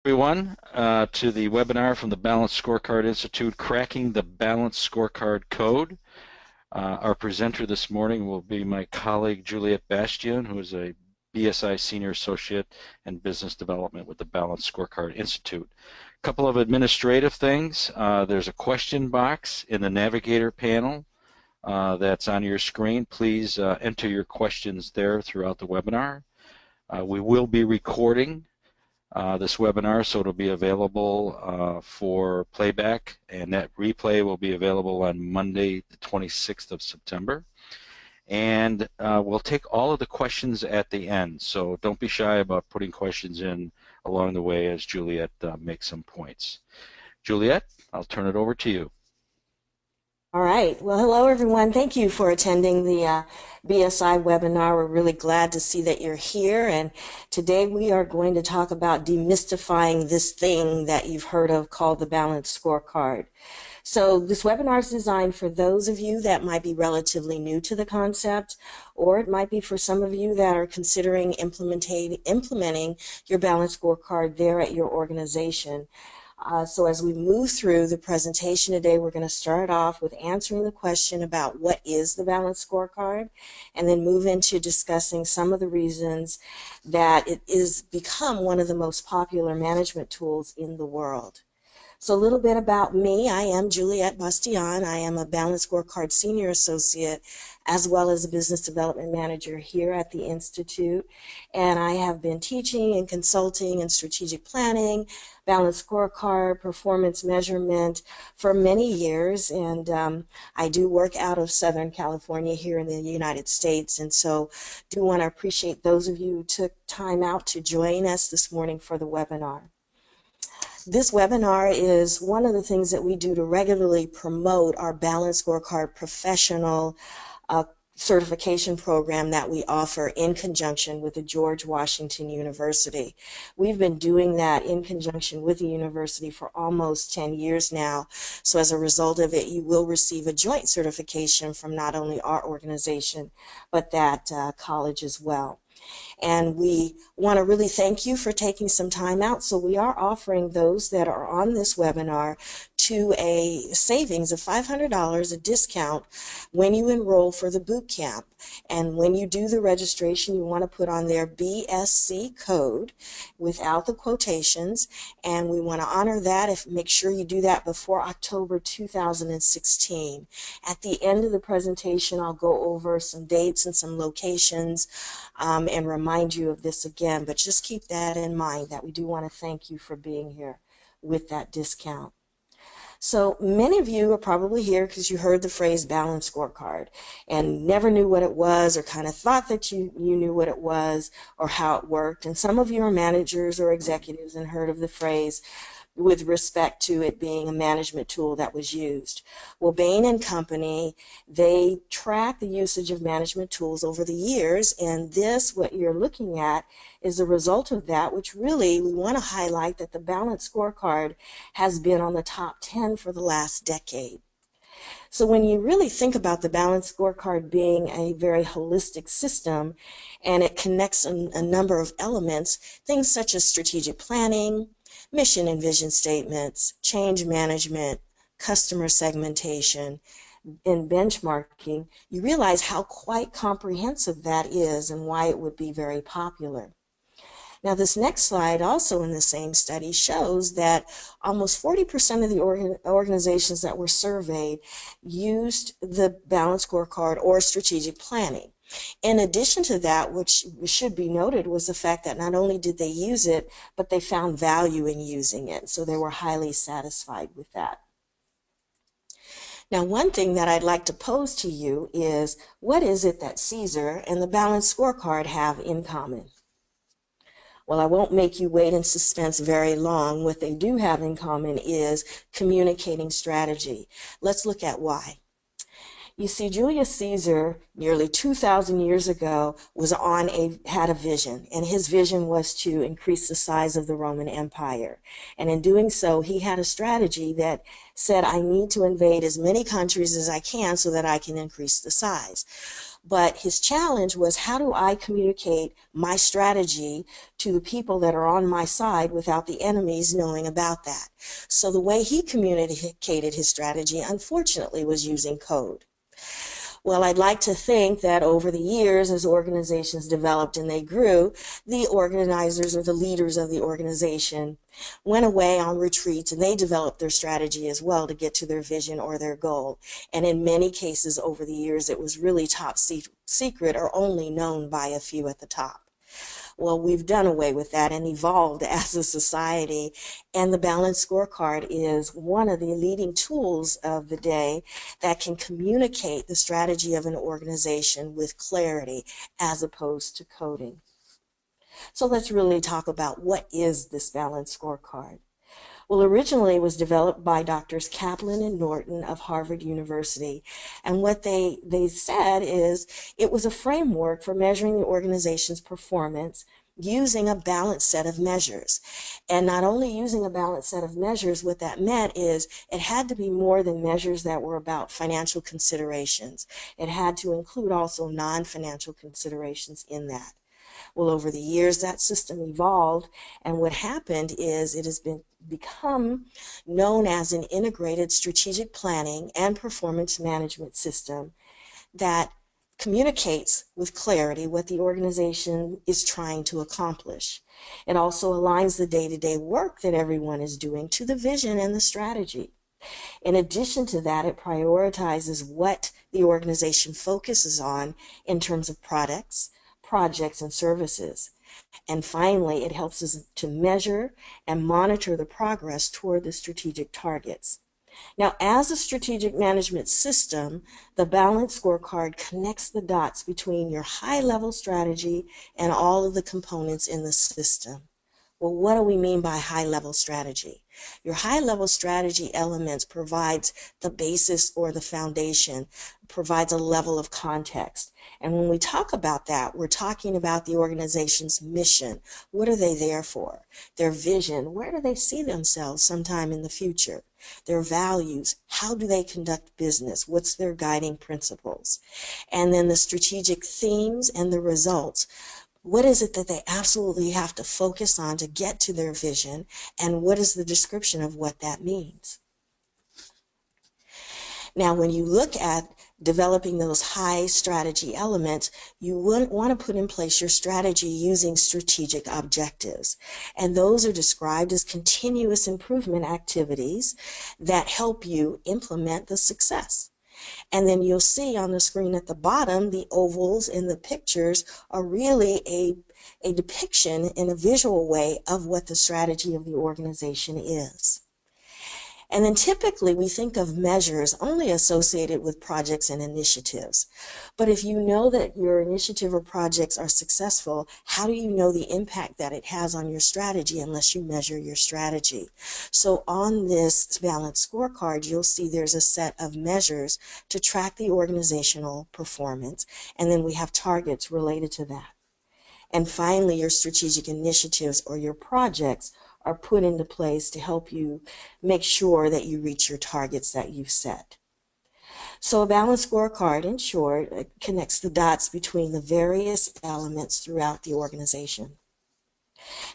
Everyone, to the webinar from the Balanced Scorecard Institute, Cracking the Balanced Scorecard Code. Our presenter this morning will be my colleague Juliette Bastian, who is a BSI Senior Associate in Business Development with the Balanced Scorecard Institute. A couple of administrative things. There's a question box in the Navigator panel that's on your screen. Please enter your questions there throughout the webinar. We will be recording this webinar, so it'll be available for playback, and that replay will be available on Monday, the 26th of September. And we'll take all of the questions at the end, so don't be shy about putting questions in along the way as Juliette makes some points. Juliette, I'll turn it over to you. All right. Well, hello, everyone. Thank you for attending the BSI webinar. We're really glad to see that you're here. And today we are going to talk about demystifying this thing that you've heard of called the Balanced Scorecard. So this webinar is designed for those of you that might be relatively new to the concept, or it might be for some of you that are considering implementing your Balanced Scorecard there at your organization. So as we move through the presentation today, we're going to start off with answering the question about what is the Balanced Scorecard, and then move into discussing some of the reasons that it is become one of the most popular management tools in the world. So a little bit about me. I am Juliette Bastian. I am a Balanced Scorecard Senior Associate as well as a Business Development Manager here at the Institute. And I have been teaching and consulting in strategic planning, Balanced Scorecard, performance measurement for many years. And I do work out of Southern California here in the United States. And so do want to appreciate those of you who took time out to join us this morning for the webinar. This webinar is one of the things that we do to regularly promote our Balanced Scorecard professional certification program that we offer in conjunction with the George Washington University. We've been doing that in conjunction with the university for almost 10 years now. So as a result of it, you will receive a joint certification from not only our organization, but that college as well. And we want to really thank you for taking some time out. So we are offering those that are on this webinar to a savings of $500, a discount when you enroll for the boot camp. And when you do the registration, you want to put on their BSC code without the quotations. And we want to honor that. Make sure you do that before October 2016. At the end of the presentation, I'll go over some dates and some locations and remind you of this again. But just keep that in mind, that we do want to thank you for being here with that discount. So many of you are probably here because you heard the phrase Balanced Scorecard and never knew what it was, or kind of thought that you knew what it was or how it worked. And some of you are managers or executives and heard of the phrase with respect to it being a management tool that was used. Well, Bain and Company, they track the usage of management tools over the years, and this, what you're looking at, is a result of that, which really we want to highlight that the Balanced Scorecard has been on the top 10 for the last decade. So when you really think about the Balanced Scorecard being a very holistic system, and it connects a number of elements, things such as strategic planning, mission and vision statements, change management, customer segmentation, and benchmarking, you realize how quite comprehensive that is and why it would be very popular. Now, this next slide, also in the same study, shows that almost 40% of the organizations that were surveyed used the Balanced Scorecard or strategic planning. In addition to that, which should be noted, was the fact that not only did they use it, but they found value in using it. So they were highly satisfied with that. Now, one thing that I'd like to pose to you is, what is it that Caesar and the Balanced Scorecard have in common? Well, I won't make you wait in suspense very long. What they do have in common is communicating strategy. Let's look at why. You see, Julius Caesar, nearly 2,000 years ago, had a vision, and his vision was to increase the size of the Roman Empire. And in doing so, he had a strategy that said, I need to invade as many countries as I can so that I can increase the size. But his challenge was, how do I communicate my strategy to the people that are on my side without the enemies knowing about that? So the way he communicated his strategy, unfortunately, was using code. Well, I'd like to think that over the years, as organizations developed and they grew, the organizers or the leaders of the organization went away on retreats and they developed their strategy as well to get to their vision or their goal. And in many cases over the years, it was really top secret or only known by a few at the top. Well, we've done away with that and evolved as a society. And the Balanced Scorecard is one of the leading tools of the day that can communicate the strategy of an organization with clarity as opposed to coding. So let's really talk about what is this Balanced Scorecard. Well, originally it was developed by Doctors Kaplan and Norton of Harvard University. And what they said is it was a framework for measuring the organization's performance using a balanced set of measures. And not only using a balanced set of measures, what that meant is it had to be more than measures that were about financial considerations. It had to include also non-financial considerations in that. Well, over the years, that system evolved, and what happened is it has become known as an integrated strategic planning and performance management system that communicates with clarity what the organization is trying to accomplish. It also aligns the day-to-day work that everyone is doing to the vision and the strategy. In addition to that, it prioritizes what the organization focuses on in terms of products, projects, and services. And finally, it helps us to measure and monitor the progress toward the strategic targets. Now, as a strategic management system, the Balanced Scorecard connects the dots between your high-level strategy and all of the components in the system. Well, what do we mean by high-level strategy? Your high-level strategy elements provides the basis or the foundation, provides a level of context. And when we talk about that, we're talking about the organization's mission. What are they there for? Their vision, where do they see themselves sometime in the future? Their values, how do they conduct business? What's their guiding principles? And then the strategic themes and the results. What is it that they absolutely have to focus on to get to their vision, and what is the description of what that means? Now, when you look at developing those high strategy elements, you want to put in place your strategy using strategic objectives. And those are described as continuous improvement activities that help you implement the success. And then you'll see on the screen at the bottom, the ovals in the pictures are really a depiction in a visual way of what the strategy of the organization is. And then typically we think of measures only associated with projects and initiatives. But if you know that your initiative or projects are successful, how do you know the impact that it has on your strategy unless you measure your strategy? So on this Balanced Scorecard, you'll see there's a set of measures to track the organizational performance, and then we have targets related to that. And finally, your strategic initiatives or your projects are put into place to help you make sure that you reach your targets that you've set. So a balanced scorecard, in short, connects the dots between the various elements throughout the organization.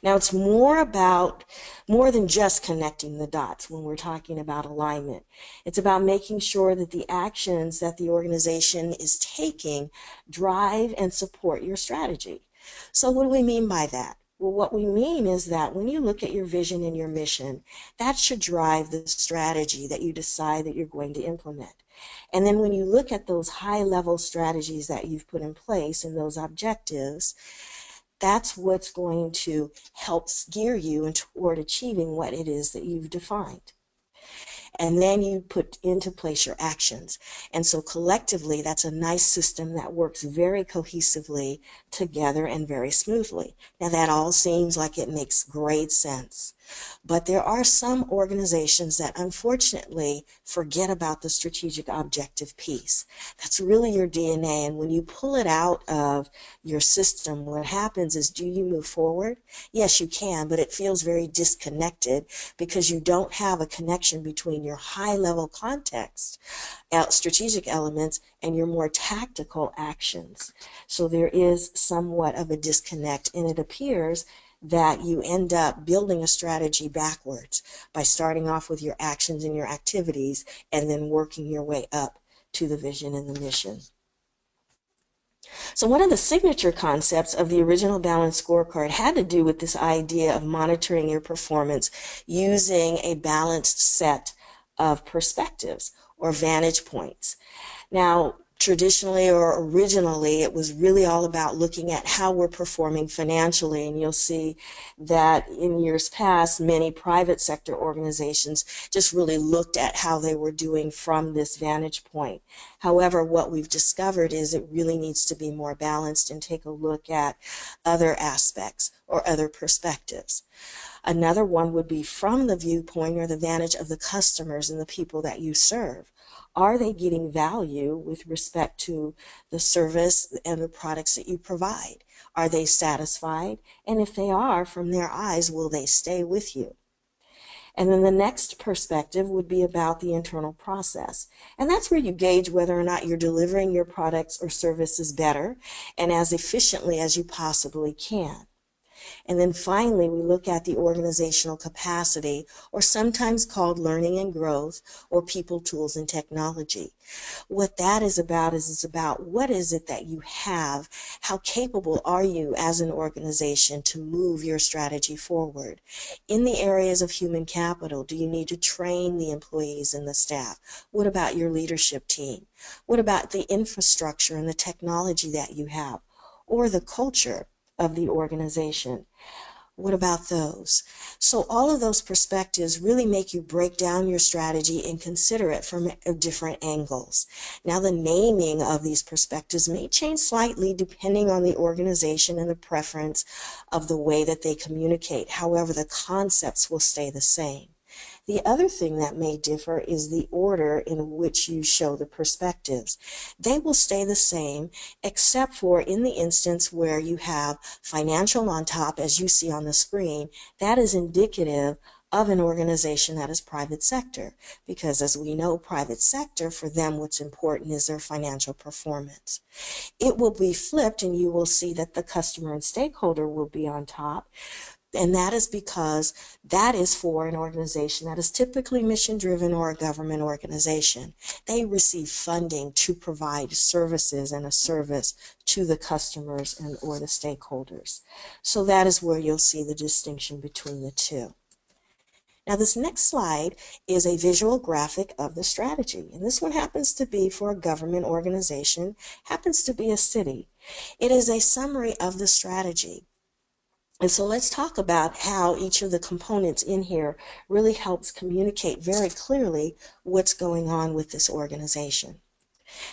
Now, it's more than just connecting the dots when we're talking about alignment. It's about making sure that the actions that the organization is taking drive and support your strategy. So what do we mean by that? Well, what we mean is that when you look at your vision and your mission, that should drive the strategy that you decide that you're going to implement. And then when you look at those high-level strategies that you've put in place and those objectives, that's what's going to help gear you toward achieving what it is that you've defined. And then you put into place your actions. And so collectively, that's a nice system that works very cohesively together and very smoothly. Now, that all seems like it makes great sense. But there are some organizations that unfortunately forget about the strategic objective piece. That's really your DNA, and when you pull it out of your system, what happens is, do you move forward? Yes, you can, but it feels very disconnected because you don't have a connection between your high-level context, strategic elements, and your more tactical actions. So there is somewhat of a disconnect, and it appears that you end up building a strategy backwards by starting off with your actions and your activities and then working your way up to the vision and the mission. So one of the signature concepts of the original Balanced Scorecard had to do with this idea of monitoring your performance using a balanced set of perspectives or vantage points. Now, traditionally or originally, it was really all about looking at how we're performing financially, and you'll see that in years past, many private sector organizations just really looked at how they were doing from this vantage point. However, what we've discovered is it really needs to be more balanced and take a look at other aspects or other perspectives. Another one would be from the viewpoint or the vantage of the customers and the people that you serve. Are they getting value with respect to the service and the products that you provide? Are they satisfied? And if they are, from their eyes, will they stay with you? And then the next perspective would be about the internal process. And that's where you gauge whether or not you're delivering your products or services better and as efficiently as you possibly can. And then finally, we look at the organizational capacity, or sometimes called learning and growth, or people, tools, and technology. What that is about is it's about what is it that you have, how capable are you as an organization to move your strategy forward. In the areas of human capital, do you need to train the employees and the staff? What about your leadership team? What about the infrastructure and the technology that you have, or the culture of the organization? What about those? So all of those perspectives really make you break down your strategy and consider it from different angles. Now, the naming of these perspectives may change slightly depending on the organization and the preference of the way that they communicate. However, the concepts will stay the same. The other thing that may differ is the order in which you show the perspectives. They will stay the same except for in the instance where you have financial on top, as you see on the screen. That is indicative of an organization that is private sector, because as we know, private sector, for them what's important is their financial performance. It will be flipped and you will see that the customer and stakeholder will be on top. And that is because that is for an organization that is typically mission-driven or a government organization. They receive funding to provide services and a service to the customers and or the stakeholders. So that is where you'll see the distinction between the two. Now this next slide is a visual graphic of the strategy. And this one happens to be for a government organization, happens to be a city. It is a summary of the strategy. And so let's talk about how each of the components in here really helps communicate very clearly what's going on with this organization.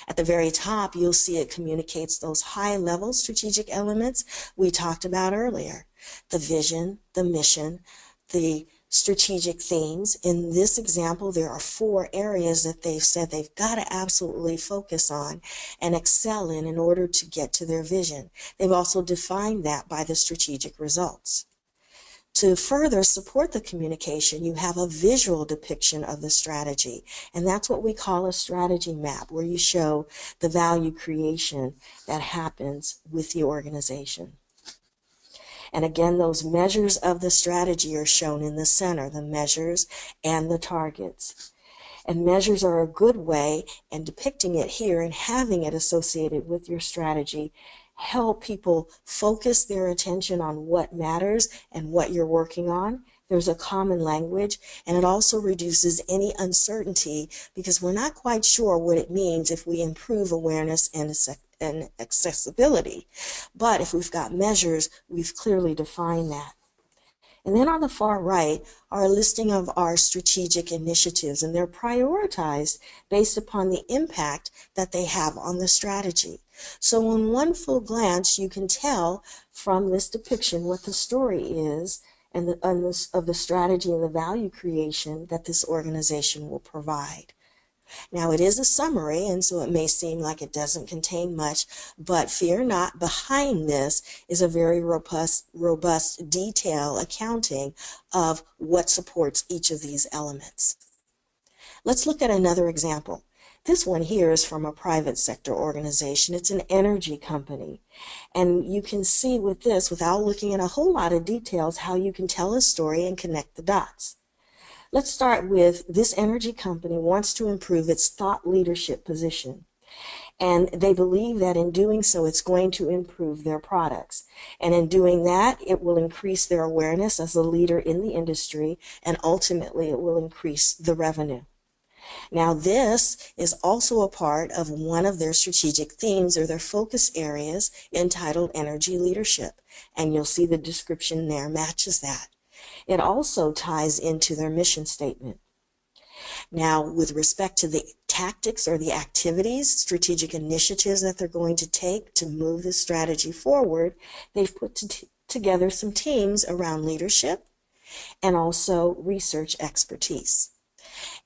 At the very top, you'll see it communicates those high-level strategic elements we talked about earlier. The vision, the mission, the strategic themes. In this example, there are 4 areas that they've said they've got to absolutely focus on and excel in order to get to their vision. They've also defined that by the strategic results. To further support the communication, you have a visual depiction of the strategy, and that's what we call a strategy map, where you show the value creation that happens with the organization. And again, those measures of the strategy are shown in the center, the measures and the targets. And measures are a good way, and depicting it here and having it associated with your strategy help people focus their attention on what matters and what you're working on. There's a common language, and it also reduces any uncertainty because we're not quite sure what it means if we improve awareness and accessibility. But if we've got measures, we've clearly defined that. And then on the far right are a listing of our strategic initiatives, and they're prioritized based upon the impact that they have on the strategy. So in one full glance, you can tell from this depiction what the story is of the strategy and the value creation that this organization will provide. Now, it is a summary, and so it may seem like it doesn't contain much, but fear not, behind this is a very robust detail accounting of what supports each of these elements. Let's look at another example. This one here is from a private sector organization. It's an energy company. And you can see with this, without looking at a whole lot of details, how you can tell a story and connect the dots. Let's start with this energy company wants to improve its thought leadership position. And they believe that in doing so, it's going to improve their products. And in doing that, it will increase their awareness as a leader in the industry, and ultimately it will increase the revenue. Now, this is also a part of one of their strategic themes or their focus areas entitled Energy Leadership. And you'll see the description there matches that. It also ties into their mission statement. Now, with respect to the tactics or the activities, strategic initiatives that they're going to take to move this strategy forward, they've put together some teams around leadership and also research expertise.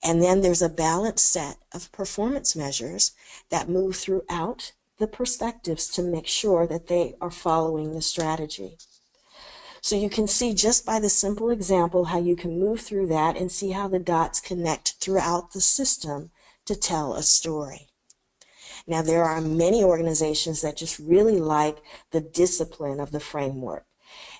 And then there's a balanced set of performance measures that move throughout the perspectives to make sure that they are following the strategy. So you can see just by the simple example how you can move through that and see how the dots connect throughout the system to tell a story. Now, there are many organizations that just really like the discipline of the framework.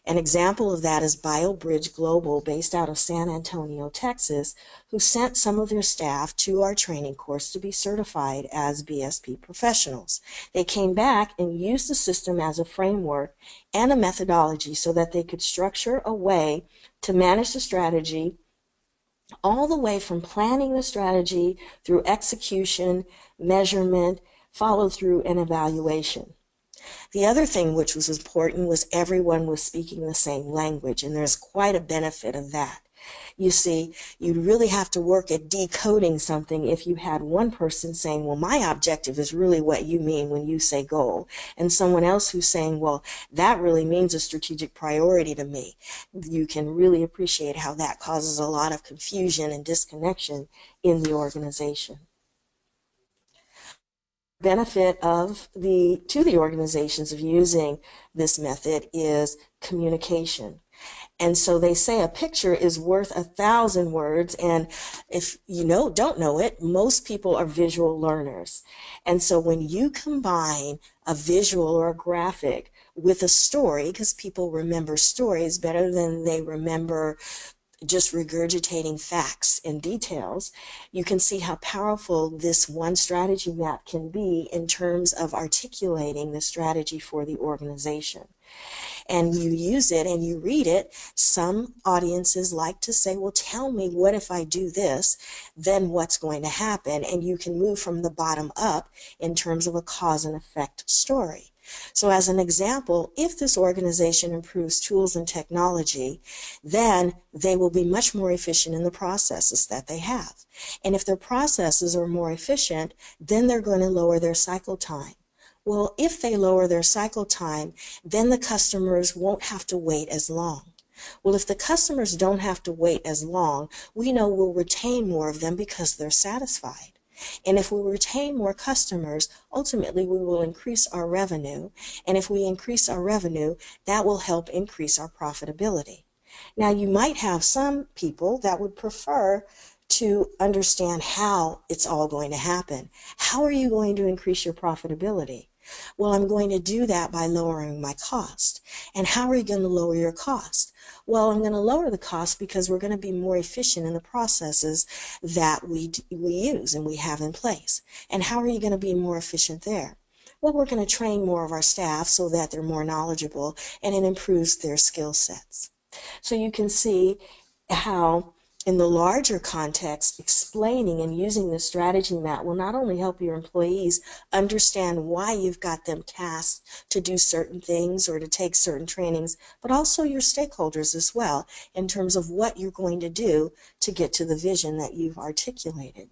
An example of that is BioBridge Global, based out of San Antonio, Texas, who sent some of their staff to our training course to be certified as BSP professionals. They came back and used the system as a framework and a methodology so that they could structure a way to manage the strategy all the way from planning the strategy through execution, measurement, follow through, and evaluation. The other thing which was important was everyone was speaking the same language, and there's quite a benefit of that. You see, you'd really have to work at decoding something if you had one person saying, well, my objective is really what you mean when you say goal, and someone else who's saying, well, that really means a strategic priority to me. You can really appreciate how that causes a lot of confusion and disconnection in the organization. Benefit to the organizations of using this method is communication. And so they say a picture is worth 1,000 words, and if you don't know it, most people are visual learners. And so when you combine a visual or a graphic with a story, because people remember stories better than they remember just regurgitating facts and details, you can see how powerful this one strategy map can be in terms of articulating the strategy for the organization. And you use it and you read it, some audiences like to say, well, tell me, what if I do this, then what's going to happen? And you can move from the bottom up in terms of a cause and effect story. So as an example, if this organization improves tools and technology, then they will be much more efficient in the processes that they have. And if their processes are more efficient, then they're going to lower their cycle time. Well, if they lower their cycle time, then the customers won't have to wait as long. Well, if the customers don't have to wait as long, we know we'll retain more of them because they're satisfied. And if we retain more customers, ultimately we will increase our revenue. And if we increase our revenue, that will help increase our profitability. Now, you might have some people that would prefer to understand how it's all going to happen. How are you going to increase your profitability? Well, I'm going to do that by lowering my cost. And how are you going to lower your cost? Well, I'm going to lower the cost because we're going to be more efficient in the processes that we use and we have in place. And how are you going to be more efficient there? Well, we're going to train more of our staff so that they're more knowledgeable and it improves their skill sets. So you can see how in the larger context, explaining and using the strategy map will not only help your employees understand why you've got them tasked to do certain things or to take certain trainings, but also your stakeholders as well in terms of what you're going to do to get to the vision that you've articulated.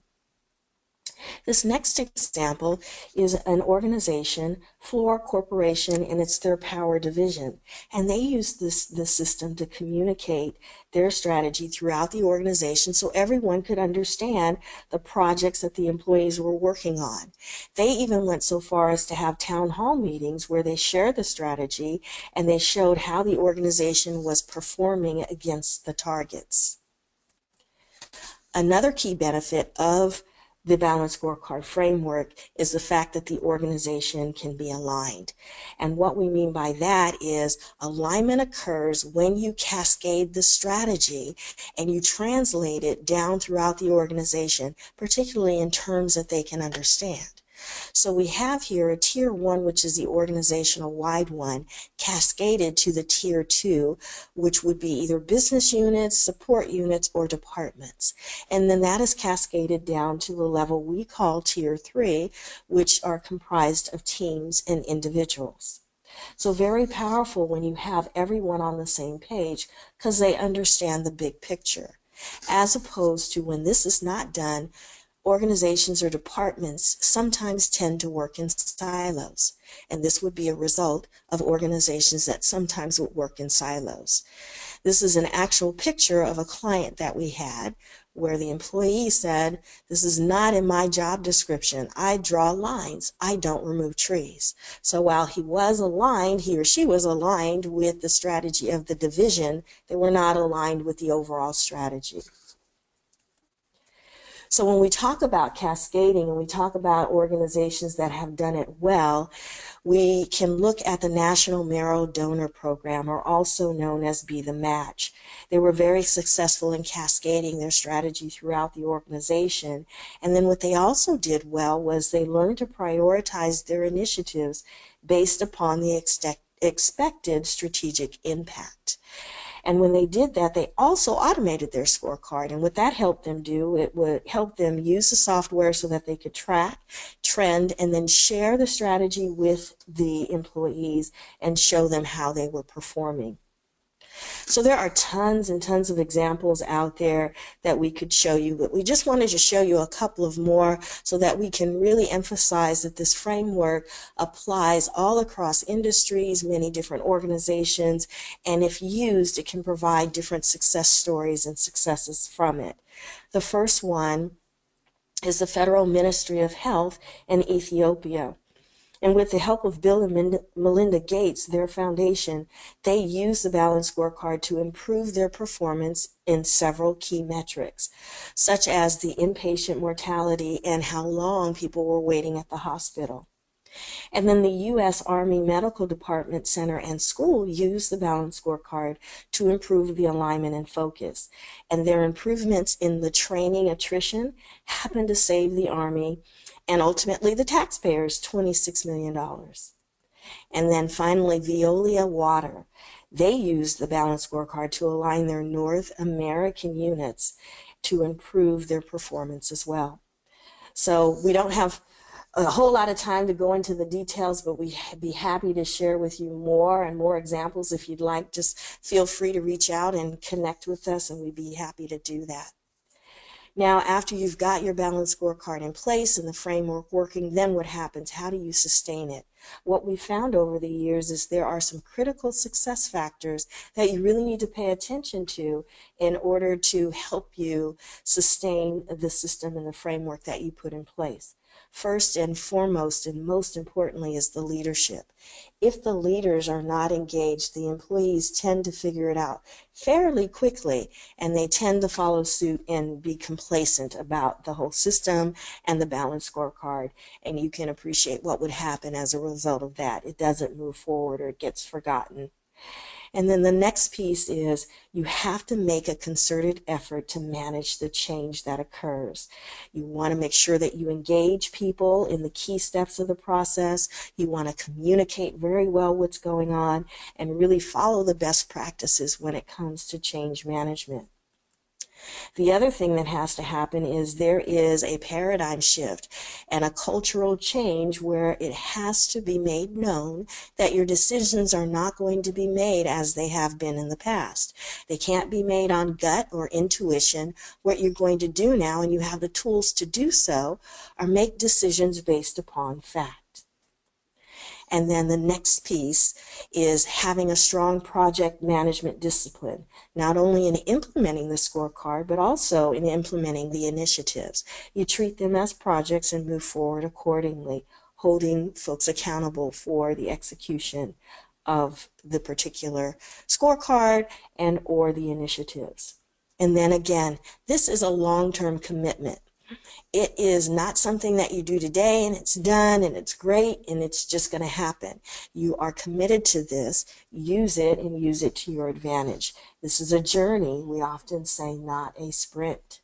This next example is an organization, Floor Corporation, and it's their power division. And they use this system to communicate their strategy throughout the organization so everyone could understand the projects that the employees were working on. They even went so far as to have town hall meetings where they shared the strategy and they showed how the organization was performing against the targets. Another key benefit of the Balanced Scorecard framework is the fact that the organization can be aligned. And what we mean by that is alignment occurs when you cascade the strategy and you translate it down throughout the organization, particularly in terms that they can understand. So we have here a tier 1, which is the organizational wide one, cascaded to the tier 2, which would be either business units, support units, or departments. And then that is cascaded down to the level we call tier 3, which are comprised of teams and individuals. So very powerful when you have everyone on the same page because they understand the big picture. As opposed to when this is not done, organizations or departments sometimes tend to work in silos, and this would be a result of organizations that sometimes would work in silos. This is an actual picture of a client that we had where the employee said, "This is not in my job description. I draw lines. I don't remove trees." So while he was aligned, he or she was aligned with the strategy of the division, they were not aligned with the overall strategy. So when we talk about cascading and we talk about organizations that have done it well, we can look at the National Marrow Donor Program, or also known as Be the Match. They were very successful in cascading their strategy throughout the organization. And then what they also did well was they learned to prioritize their initiatives based upon the expected strategic impact. And when they did that, they also automated their scorecard. And what that helped them do, it would help them use the software so that they could track, trend, and then share the strategy with the employees and show them how they were performing. So there are tons and tons of examples out there that we could show you, but we just wanted to show you a couple of more so that we can really emphasize that this framework applies all across industries, many different organizations, and if used, it can provide different success stories and successes from it. The first one is the Federal Ministry of Health in Ethiopia. And with the help of Bill and Melinda Gates, their foundation, they use the Balanced Scorecard to improve their performance in several key metrics, such as the inpatient mortality and how long people were waiting at the hospital. And then the U.S. Army Medical Department Center and School use the Balanced Scorecard to improve the alignment and focus. And their improvements in the training attrition happen to save the Army and ultimately the taxpayers $26 million. And then finally, Veolia Water. They use the Balanced Scorecard to align their North American units to improve their performance as well. So we don't have a whole lot of time to go into the details, but we'd be happy to share with you more and more examples if you'd like. Just feel free to reach out and connect with us, and we'd be happy to do that. Now, after you've got your Balanced Scorecard in place and the framework working, then what happens? How do you sustain it? What we found over the years is there are some critical success factors that you really need to pay attention to in order to help you sustain the system and the framework that you put in place. First and foremost, and most importantly, is the leadership. If the leaders are not engaged, the employees tend to figure it out fairly quickly, and they tend to follow suit and be complacent about the whole system and the Balanced Scorecard, and you can appreciate what would happen as a result of that. It doesn't move forward or it gets forgotten. And then the next piece is you have to make a concerted effort to manage the change that occurs. You want to make sure that you engage people in the key steps of the process. You want to communicate very well what's going on and really follow the best practices when it comes to change management. The other thing that has to happen is there is a paradigm shift and a cultural change where it has to be made known that your decisions are not going to be made as they have been in the past. They can't be made on gut or intuition. What you're going to do now, and you have the tools to do so, are make decisions based upon fact. And then the next piece is having a strong project management discipline, not only in implementing the scorecard, but also in implementing the initiatives. You treat them as projects and move forward accordingly, holding folks accountable for the execution of the particular scorecard and or the initiatives. And then again, this is a long-term commitment. It is not something that you do today and it's done and it's great and it's just going to happen. You are committed to this. Use it and use it to your advantage. This is a journey, we often say, not a sprint.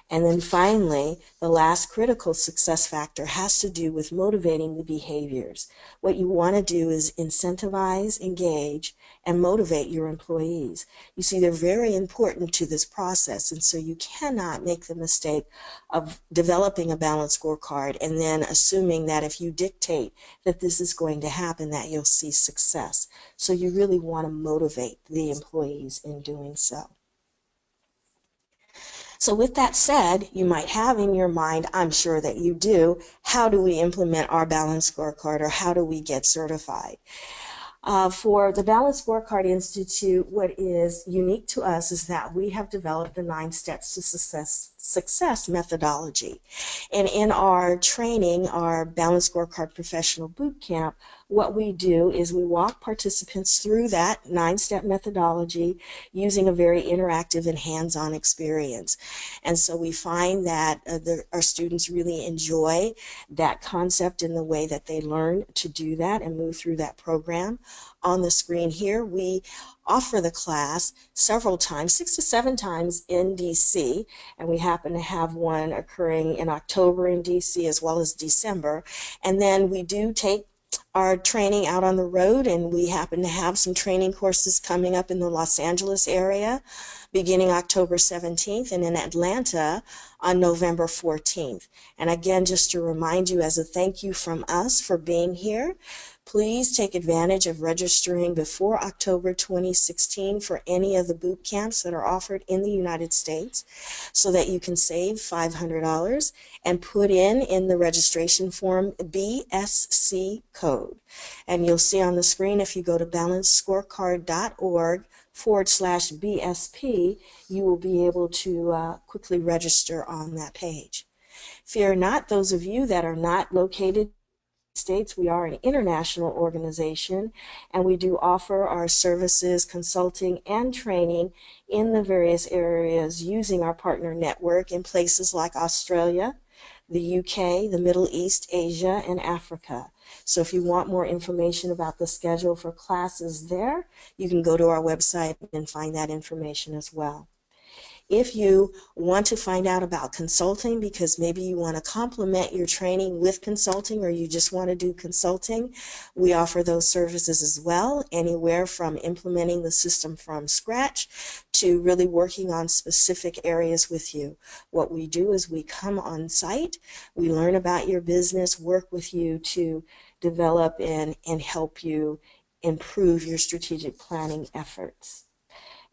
And then finally, the last critical success factor has to do with motivating the behaviors. What you want to do is incentivize, engage, and motivate your employees. You see, they're very important to this process, and so you cannot make the mistake of developing a balanced scorecard and then assuming that if you dictate that this is going to happen, that you'll see success. So you really want to motivate the employees in doing so. So with that said, you might have in your mind, I'm sure that you do, how do we implement our balanced scorecard, or how do we get certified? For the Balanced Scorecard Institute, what is unique to us is that we have developed the 9 steps to success methodology. And in our training, our Balanced Scorecard Professional Boot Camp, what we do is we walk participants through that 9-step methodology using a very interactive and hands-on experience. And so we find that our students really enjoy that concept in the way that they learn to do that and move through that program. On the screen here, we offer the class several times, 6 to 7 times in DC, and we happen to have one occurring in October in DC as well as December. And then we do take our training out on the road, and we happen to have some training courses coming up in the Los Angeles area beginning October 17th and in Atlanta on November 14th. And again, just to remind you, as a thank you from us for being here, please take advantage of registering before October 2016 for any of the boot camps that are offered in the United States so that you can save $500 and put in the registration form BSC code. And you'll see on the screen, if you go to balancedscorecard.org/BSP, you will be able to quickly register on that page. Fear not, those of you that are not located States, we are an international organization, and we do offer our services, consulting, and training in the various areas using our partner network in places like Australia, the UK, the Middle East, Asia, and Africa. So if you want more information about the schedule for classes there, you can go to our website and find that information as well. If you want to find out about consulting, because maybe you want to complement your training with consulting, or you just want to do consulting, we offer those services as well, anywhere from implementing the system from scratch to really working on specific areas with you. What we do is we come on site, we learn about your business, work with you to develop and help you improve your strategic planning efforts.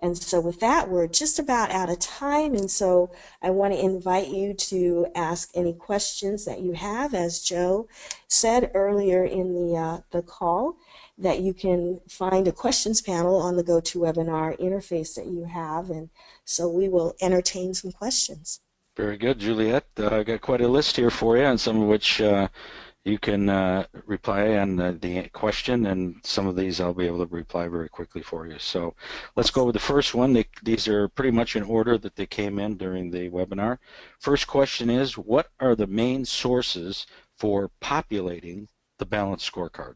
And so with that, we're just about out of time, and so I want to invite you to ask any questions that you have. As Joe said earlier in the call, that you can find a questions panel on the GoToWebinar interface that you have, and so we will entertain some questions. Very good, Juliet. I got quite a list here for you, and some of which you can reply on the question, and some of these I'll be able to reply very quickly for you. So let's go with the first one. These are pretty much in order that they came in during the webinar. First question is, what are the main sources for populating the balanced scorecard?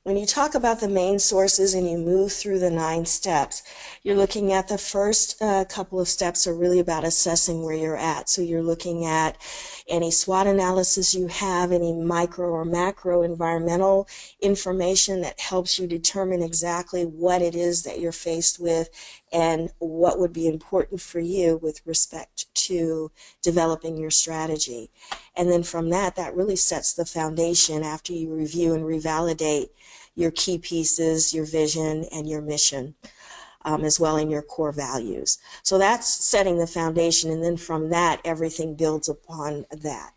When you talk about the main sources and you move through the 9 steps, you're looking at the first couple of steps are really about assessing where you're at. So you're looking at any SWOT analysis you have, any micro or macro environmental information that helps you determine exactly what it is that you're faced with and what would be important for you with respect to developing your strategy. And then from that, that really sets the foundation after you review and revalidate your key pieces, your vision, and your mission, as well in your core values. So that's setting the foundation, and then from that, everything builds upon that.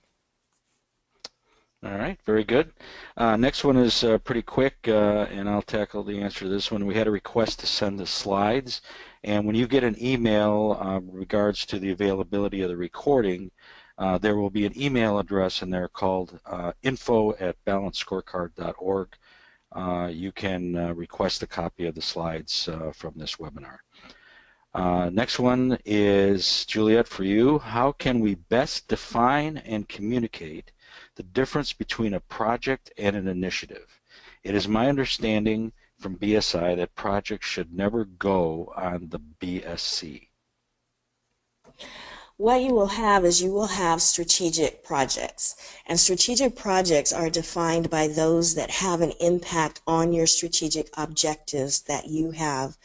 All right, very good. Next one is pretty quick, and I'll tackle the answer to this one. We had a request to send the slides, and when you get an email regards to the availability of the recording, there will be an email address in there called info@balancedscorecard.org. You can request a copy of the slides from this webinar. Next one is, Juliet, for you. How can we best define and communicate the difference between a project and an initiative? It is my understanding from BSI that projects should never go on the BSC. What you will have is you will have strategic projects. And strategic projects are defined by those that have an impact on your strategic objectives that you have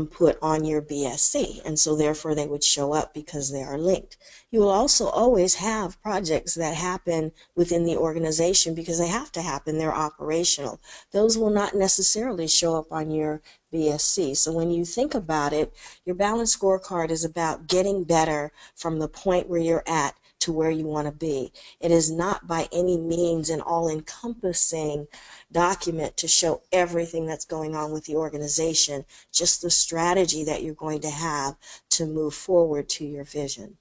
put on your BSC. And so therefore they would show up because they are linked. You will also always have projects that happen within the organization because they have to happen. They're operational. Those will not necessarily show up on your BSC. So when you think about it, your balanced scorecard is about getting better from the point where you're at to where you want to be. It is not by any means an all-encompassing document to show everything that's going on with the organization, just the strategy that you're going to have to move forward to your vision.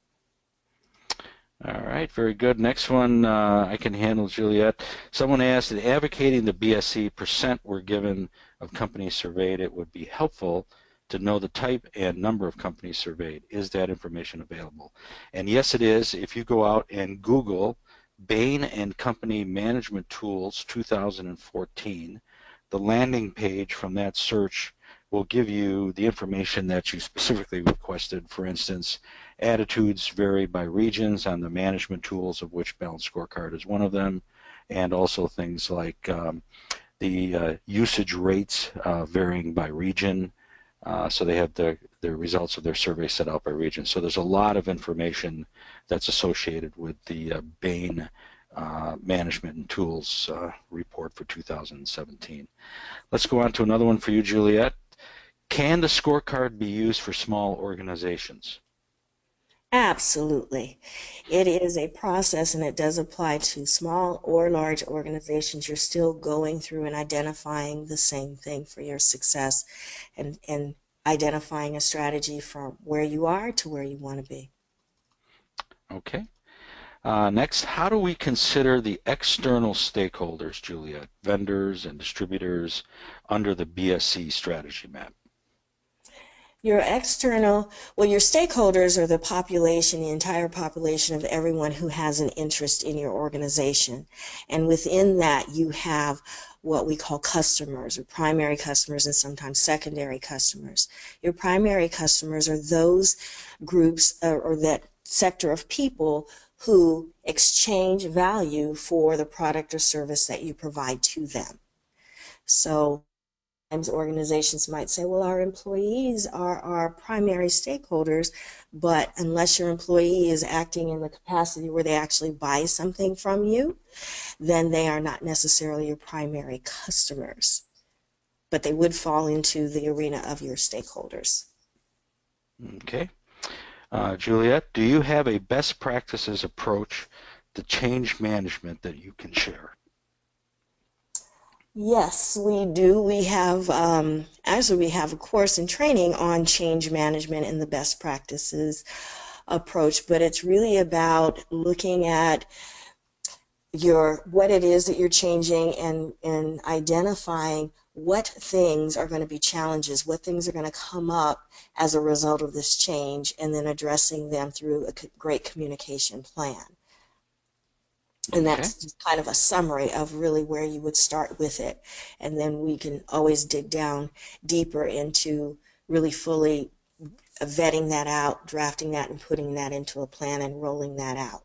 All right, very good. Next one I can handle, Juliet. Someone asked, in advocating the BSC percent were given of companies surveyed, it would be helpful to know the type and number of companies surveyed. Is that information available? And yes, it is. If you go out and Google Bain and Company Management Tools 2014, the landing page from that search will give you the information that you specifically requested. For instance, attitudes vary by regions on the management tools, of which Balanced Scorecard is one of them, and also things like the usage rates varying by region. So they have the results of their survey set out by region. So there's a lot of information that's associated with the Bain Management and Tools report for 2017. Let's go on to another one for you, Juliet. Can the scorecard be used for small organizations? Absolutely. It is a process, and it does apply to small or large organizations. You're still going through and identifying the same thing for your success, and identifying a strategy from where you are to where you want to be. Okay. Next, how do we consider the external stakeholders, Juliet, vendors and distributors, under the BSC strategy map? Your external, well, your stakeholders are the population, the entire population of everyone who has an interest in your organization. And within that, you have what we call customers, or primary customers, and sometimes secondary customers. Your primary customers are those groups or that sector of people who exchange value for the product or service that you provide to them. So organizations might say, well, our employees are our primary stakeholders, but unless your employee is acting in the capacity where they actually buy something from you, then they are not necessarily your primary customers, but they would fall into the arena of your stakeholders. Okay. Juliet, do you have a best practices approach to change management that you can share? Yes, we do. We have, actually, we have a course and training on change management and the best practices approach, but it's really about looking at what it is that you're changing, and identifying what things are going to be challenges, what things are going to come up as a result of this change, and then addressing them through a great communication plan. And Okay. that's just kind of a summary of really where you would start with it. And then we can always dig down deeper into really fully vetting that out, drafting that, and putting that into a plan and rolling that out.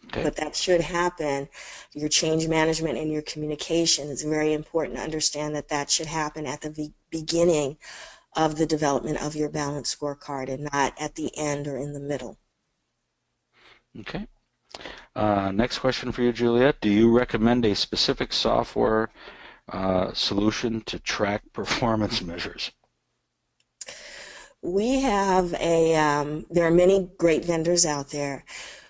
Okay. But that should happen. Your change management and your communication is very important to understand that that should happen at the beginning of the development of your balanced scorecard and not at the end or in the middle. Okay. Next question for you, Juliet. Do you recommend a specific software solution to track performance measures? We have there are many great vendors out there.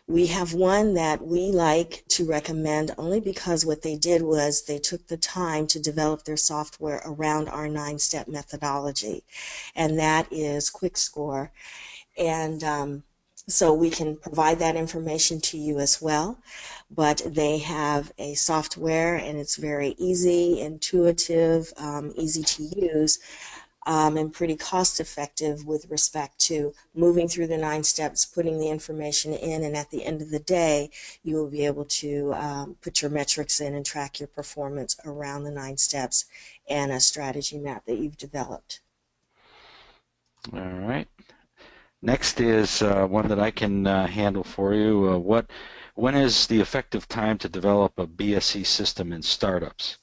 We have one that we like to recommend only because what they did was they took the time to develop their software around our 9-step methodology, and that is QuickScore. And so we can provide that information to you as well. But they have a software, and it's very easy, intuitive, easy to use, and pretty cost effective with respect to moving through the 9 steps, putting the information in, and at the end of the day, you will be able to put your metrics in and track your performance around the 9 steps and a strategy map that you've developed. All right. Next is one that I can handle for you. When is the effective time to develop a BSC system in startups?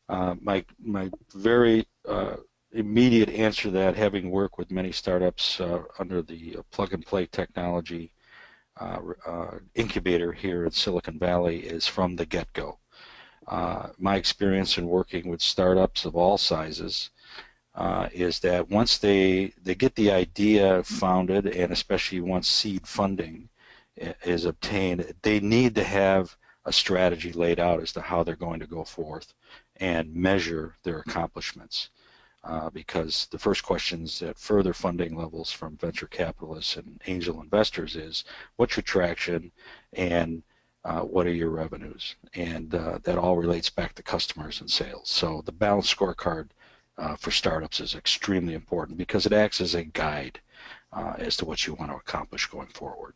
My very immediate answer to that, having worked with many startups under the plug-and-play technology incubator here in Silicon Valley, is from the get-go. My experience in working with startups of all sizes is that once they get the idea founded, and especially once seed funding is obtained, they need to have a strategy laid out as to how they're going to go forth and measure their accomplishments. Because the first questions at further funding levels from venture capitalists and angel investors is, what's your traction and what are your revenues? And that all relates back to customers and sales. So the balanced scorecard for startups is extremely important because it acts as a guide as to what you want to accomplish going forward.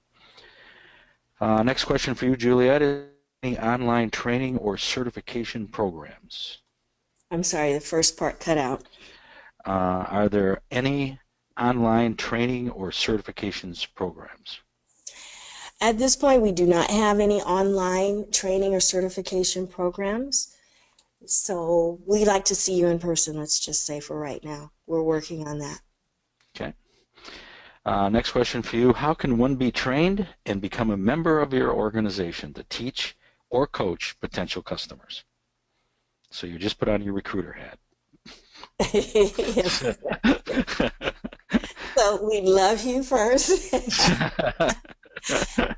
Next question for you, Juliet. Is any online training or certification programs? I'm sorry, the first part cut out. Are there any online training or certifications programs? At this point, we do not have any online training or certification programs. So we like to see you in person, let's just say, for right now. We're working on that. Okay. Next question for you. How can one be trained and become a member of your organization to teach or coach potential customers? So you just put on your recruiter hat. Yes. So we love you first.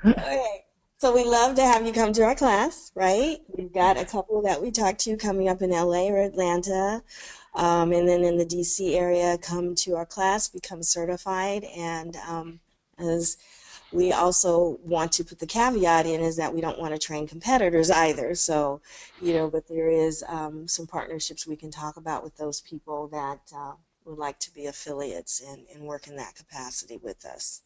Okay. So we love to have you come to our class, right? We've got a couple that we talked to coming up in LA or Atlanta. And then in the DC area, come to our class, become certified. And as we also want to put the caveat in is that we don't want to train competitors either. So, but there is some partnerships we can talk about with those people that would like to be affiliates and work in that capacity with us.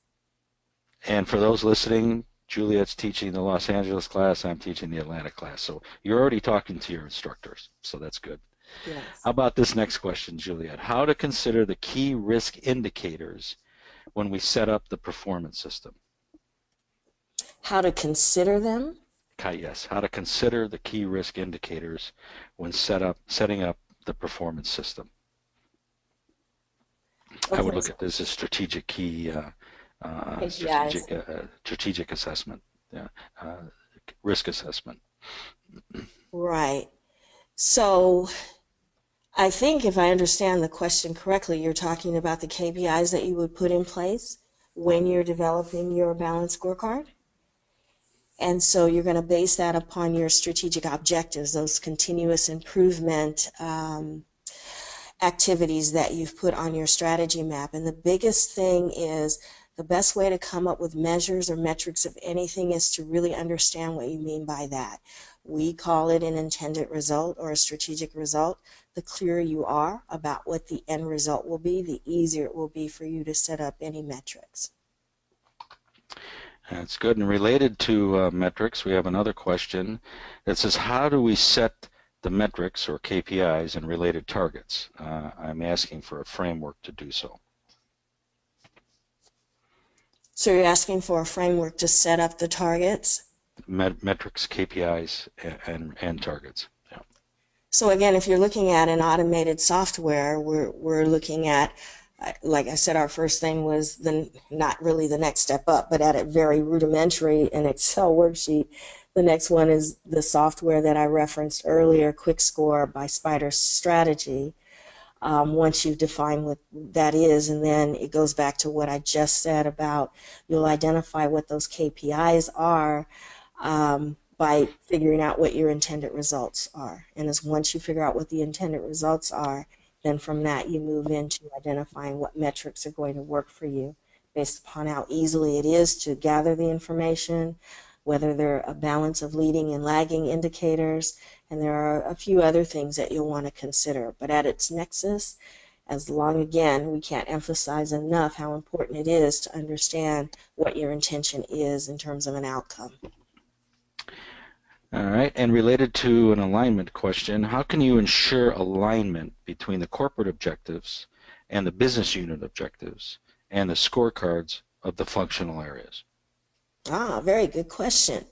And for those listening, Juliet's teaching the Los Angeles class. I'm teaching the Atlanta class. So you're already talking to your instructors. So that's good. Yes. How about this next question, Juliet? How to consider the key risk indicators when we set up the performance system? How to consider them? Yes. How to consider the key risk indicators when setting up the performance system. Okay. I would look at this as strategic key strategic assessment, risk assessment. Right. So I think if I understand the question correctly, you're talking about the KPIs that you would put in place when you're developing your balanced scorecard. And so you're going to base that upon your strategic objectives, those continuous improvement activities that you've put on your strategy map. And the biggest thing is the best way to come up with measures or metrics of anything is to really understand what you mean by that. We call it an intended result or a strategic result. The clearer you are about what the end result will be, the easier it will be for you to set up any metrics. That's good. And related to metrics, we have another question that says, how do we set the metrics or KPIs and related targets? I'm asking for a framework to do so. So you're asking for a framework to set up the targets? Metrics, KPIs, and targets. So again, if you're looking at an automated software, we're looking at like I said, our first thing was not really the next step up, but at a very rudimentary an Excel worksheet. The next one is the software that I referenced earlier, Quick Score by Spider Strategy. Once you define what that is, and then it goes back to what I just said about you'll identify what those KPIs are by figuring out what your intended results are. And as once you figure out what the intended results are, then from that you move into identifying what metrics are going to work for you based upon how easily it is to gather the information, whether they're a balance of leading and lagging indicators, and there are a few other things that you'll want to consider. But at its nexus, as long, again, we can't emphasize enough how important it is to understand what your intention is in terms of an outcome. All right, and related to an alignment question, how can you ensure alignment between the corporate objectives and the business unit objectives and the scorecards of the functional areas? Very good question.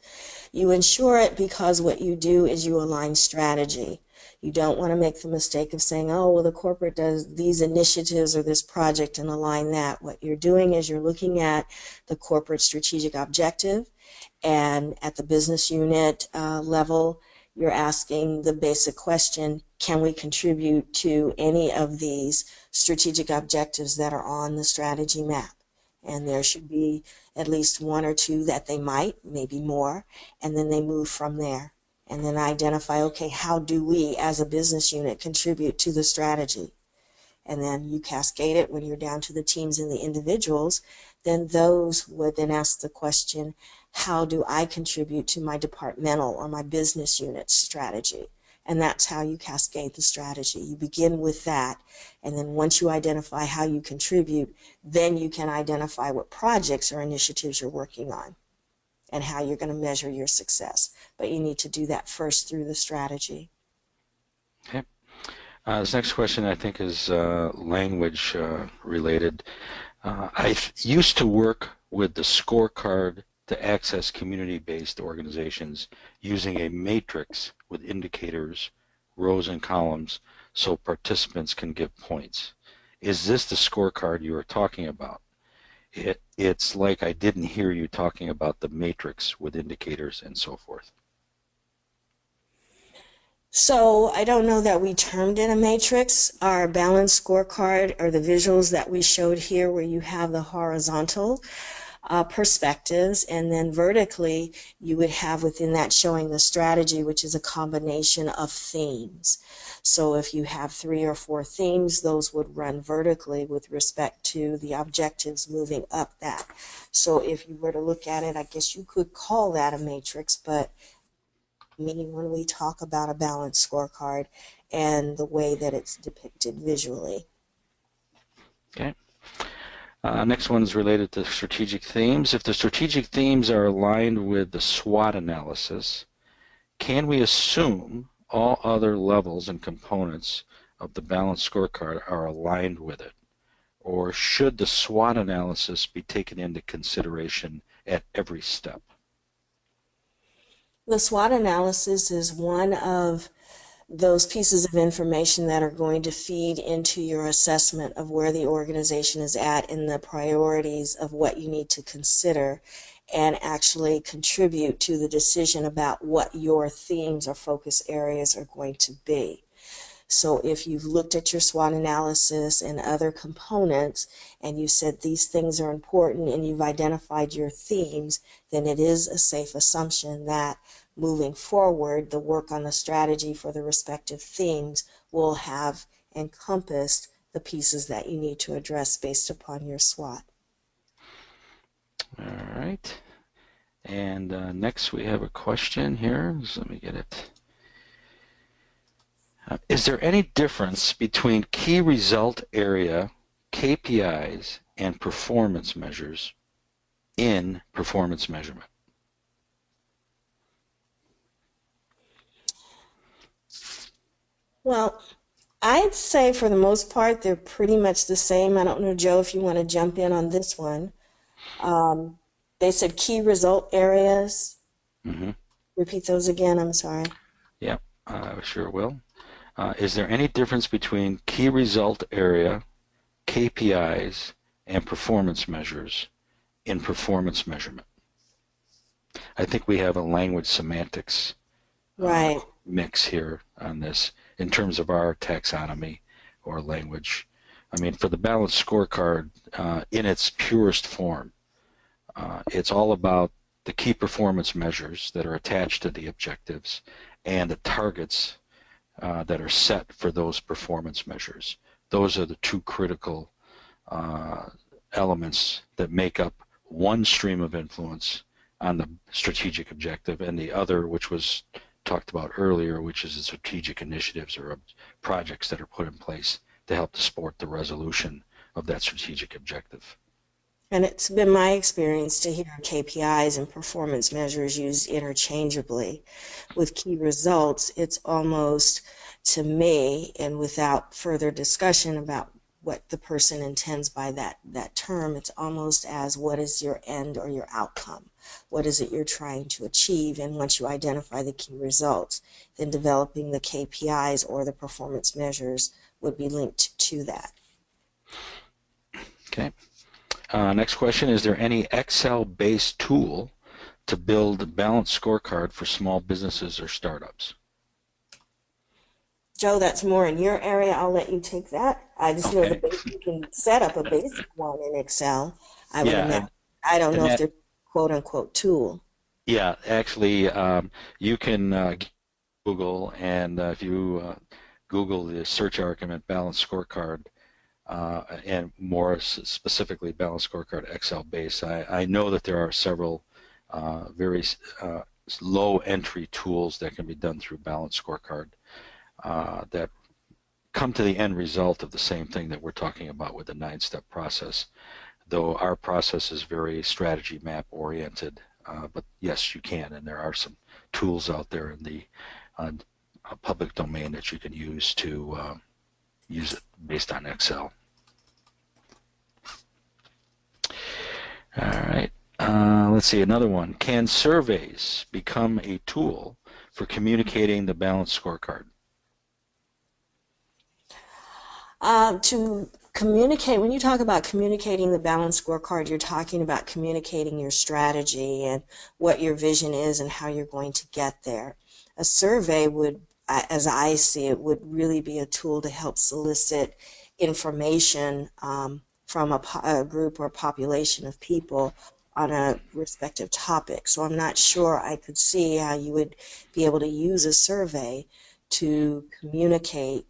You ensure it because what you do is you align strategy. You don't want to make the mistake of saying, oh, well, the corporate does these initiatives or this project and align that. What you're doing is you're looking at the corporate strategic objective, and at the business unit level, you're asking the basic question, can we contribute to any of these strategic objectives that are on the strategy map? And there should be at least one or two that they might, maybe more, and then they move from there. And then identify, okay, how do we as a business unit contribute to the strategy? And then you cascade it when you're down to the teams and the individuals. Then those would then ask the question, how do I contribute to my departmental or my business unit strategy? And that's how you cascade the strategy. You begin with that, and then once you identify how you contribute, then you can identify what projects or initiatives you're working on and how you're going to measure your success. But you need to do that first through the strategy. Okay. This next question I think is language related. I used to work with the scorecard to access community-based organizations using a matrix with indicators, rows and columns, so participants can give points. Is this the scorecard you are talking about? It's like I didn't hear you talking about the matrix with indicators and so forth. So I don't know that we termed it a matrix. Our balanced scorecard are the visuals that we showed here where you have the horizontal perspectives, and then vertically you would have within that showing the strategy, which is a combination of themes. So if you have 3 or 4 themes, those would run vertically with respect to the objectives moving up that. So if you were to look at it, I guess you could call that a matrix, but meaning when we talk about a balanced scorecard and the way that it's depicted visually. Okay. Next one's related to strategic themes. If the strategic themes are aligned with the SWOT analysis, can we assume all other levels and components of the balanced scorecard are aligned with it? Or should the SWOT analysis be taken into consideration at every step? The SWOT analysis is one of those pieces of information that are going to feed into your assessment of where the organization is at in the priorities of what you need to consider and actually contribute to the decision about what your themes or focus areas are going to be. So if you've looked at your SWOT analysis and other components and you said these things are important and you've identified your themes, then it is a safe assumption that moving forward, the work on the strategy for the respective themes will have encompassed the pieces that you need to address based upon your SWOT. All right. And next we have a question here. So let me get it. Is there any difference between key result area, KPIs, and performance measures in performance measurement? Well, I'd say for the most part they're pretty much the same. I don't know, Joe, if you want to jump in on this one. Um, they said key result areas. Mm-hmm. Repeat those again, I'm sorry. Yep, I sure will. Is there any difference between key result area, KPIs and performance measures in performance measurement. I think we have a language semantics Right. mix here on this in terms of our taxonomy or language. I mean, for the balanced scorecard, in its purest form, it's all about the key performance measures that are attached to the objectives and the targets that are set for those performance measures. Those are the two critical uh, elements that make up one stream of influence on the strategic objective, and the other, which was talked about earlier, which is the strategic initiatives or projects that are put in place to help support the resolution of that strategic objective. And it's been my experience to hear KPIs and performance measures used interchangeably. With key results, it's almost, to me, and without further discussion about what the person intends by that term, it's almost as what is your end or your outcome? What is it you're trying to achieve? And once you identify the key results, then developing the KPIs or the performance measures would be linked to that. Okay. Next question, is there any Excel-based tool to build a balanced scorecard for small businesses or startups? Joe, that's more in your area. I'll let you take that. I just know the Okay. base, you can set up a basic one in Excel, I would Yeah, imagine. I don't and know if that there's a quote unquote tool. yeah, actually, you can Google, and if you Google the search argument balanced scorecard, and more specifically balanced scorecard Excel base, I know that there are several very low entry tools that can be done through balanced scorecard that come to the end result of the same thing that we're talking about with the 9-step process, though our process is very strategy map oriented. But yes, you can, and there are some tools out there in the uh, public domain that you can use to use it based on Excel. All right. Let's see, another one. Can surveys become a tool for communicating the balanced scorecard? To communicate, when you talk about communicating the balanced scorecard, you're talking about communicating your strategy and what your vision is and how you're going to get there. A survey would, as I see it, would really be a tool to help solicit information from a group or population of people on a respective topic. So I'm not sure I could see how you would be able to use a survey to communicate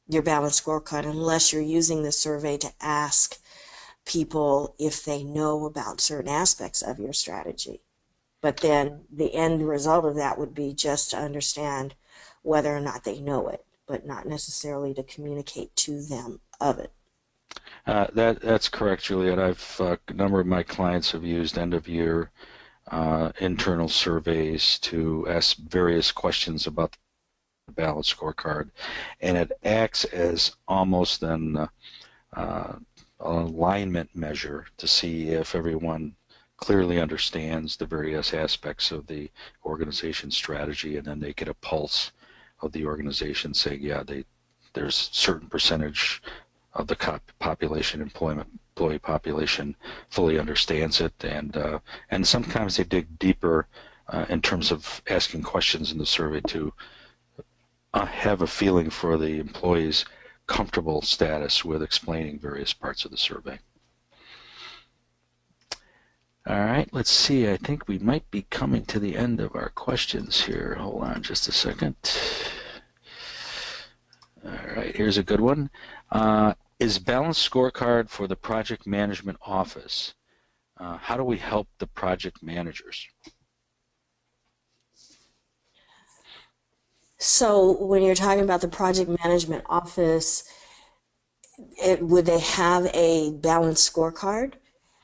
your balanced scorecard unless you're using the survey to ask people if they know about certain aspects of your strategy. But then the end result of that would be just to understand whether or not they know it, but not necessarily to communicate to them of it. That's correct, Juliet. A number of my clients have used end of year internal surveys to ask various questions about the balanced scorecard, and it acts as almost an alignment measure to see if everyone clearly understands the various aspects of the organization strategy, and then they get a pulse of the organization saying, yeah, there's a certain percentage of the population, employee population, fully understands it, and sometimes they dig deeper in terms of asking questions in the survey to have a feeling for the employees' comfortable status with explaining various parts of the survey. All right, let's see. I think we might be coming to the end of our questions here. Hold on just a second. All right, here's a good one. Is Balanced Scorecard for the Project Management Office? How do we help the project managers? So when you're talking about the project management office, would they have a balanced scorecard?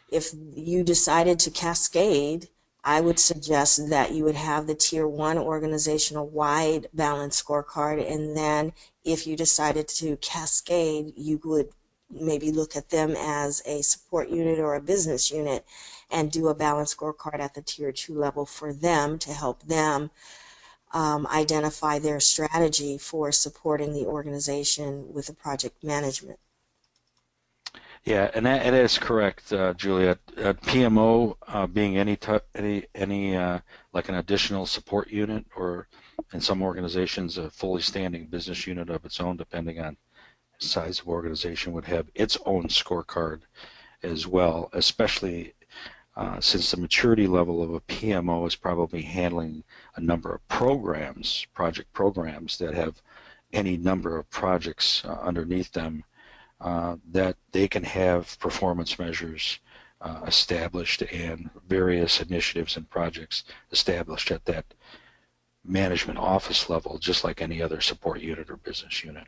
If you decided to cascade, I would suggest that you would have the tier one organizational wide balance scorecard. And then if you decided to cascade, you would maybe look at them as a support unit or a business unit and do a balance scorecard at the tier two level for them to help them identify their strategy for supporting the organization with the project management. Yeah, and that is correct, Juliet. PMO being any like an additional support unit, or in some organizations a fully standing business unit of its own, depending on size of organization, would have its own scorecard as well, especially since the maturity level of a PMO is probably handling a number of programs, project programs that have any number of projects underneath them, that they can have performance measures established and various initiatives and projects established at that management office level, just like any other support unit or business unit.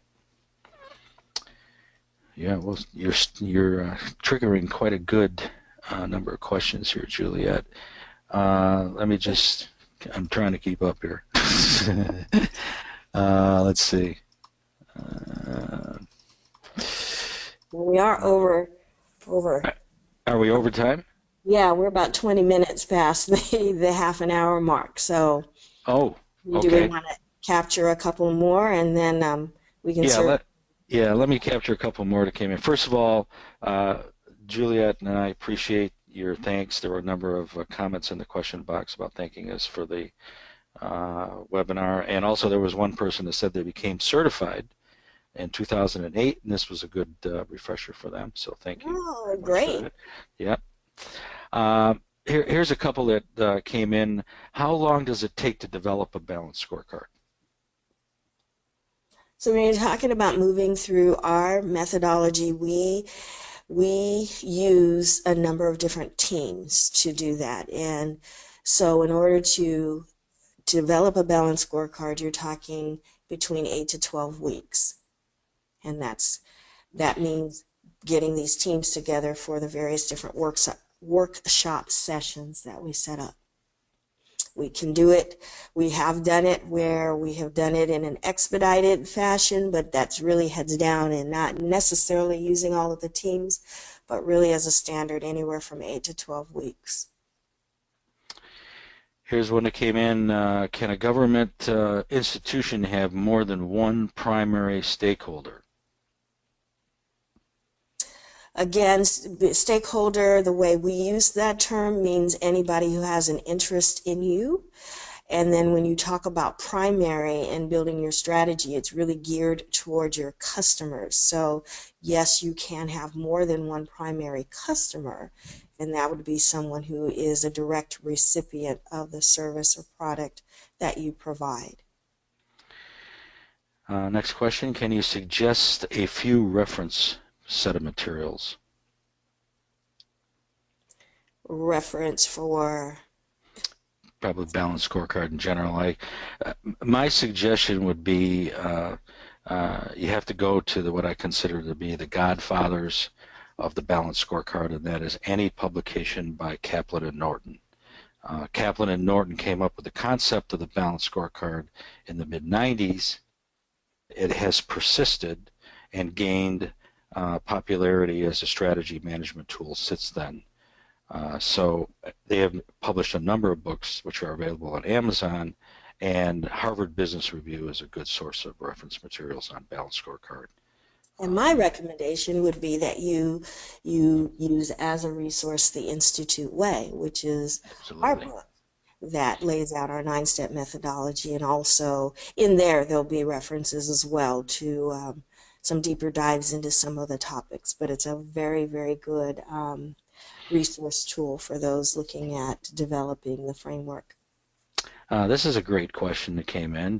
Yeah, well, you're triggering quite a good number of questions here, Juliet. Let me just, I'm trying to keep up here. Let's see. Uh, We are over. are we over time? Yeah, we're about 20 minutes past the half an hour mark. So Oh, do we okay. want to capture a couple more and then we can Yeah, serve? let me capture a couple more that came in. First of all, uh, Juliet and I appreciate your thanks. There were a number of comments in the question box about thanking us for the webinar, and also there was one person that said they became certified in 2008, and this was a good refresher for them. So thank you Oh, very much for great. that. Yeah. Uh, here's a couple that came in. How long does it take to develop a balanced scorecard? So when you're talking about moving through our methodology, we use a number of different teams to do that. And so in order to develop a balanced scorecard, you're talking between 8 to 12 weeks. And that means getting these teams together for the various different workshop sessions that we set up. We can do it. We have done it where we have done it in an expedited fashion, but that's really heads down and not necessarily using all of the teams, but really as a standard anywhere from 8 to 12 weeks. Here's one that came in. Can a government institution have more than one primary stakeholder? Again, stakeholder, the way we use that term means anybody who has an interest in you. And then when you talk about primary and building your strategy, it's really geared towards your customers. So yes, you can have more than one primary customer, and that would be someone who is a direct recipient of the service or product that you provide. Next question, can you suggest a few reference set of materials? Reference for Probably balanced scorecard in general. My suggestion would be you have to go to what I consider to be the godfathers of the balanced scorecard, and that is any publication by Kaplan and Norton. Kaplan and Norton came up with the concept of the balanced scorecard in the mid-90s. It has persisted and gained popularity as a strategy management tool since then. So they have published a number of books which are available on Amazon, and Harvard Business Review is a good source of reference materials on balanced scorecard. And my recommendation would be that you use as a resource the Institute Way, which is our Absolutely. book that lays out our 9-step methodology, and also in there there'll be references as well to some deeper dives into some of the topics. But it's a very, very good resource tool for those looking at developing the framework. This is a great question that came in,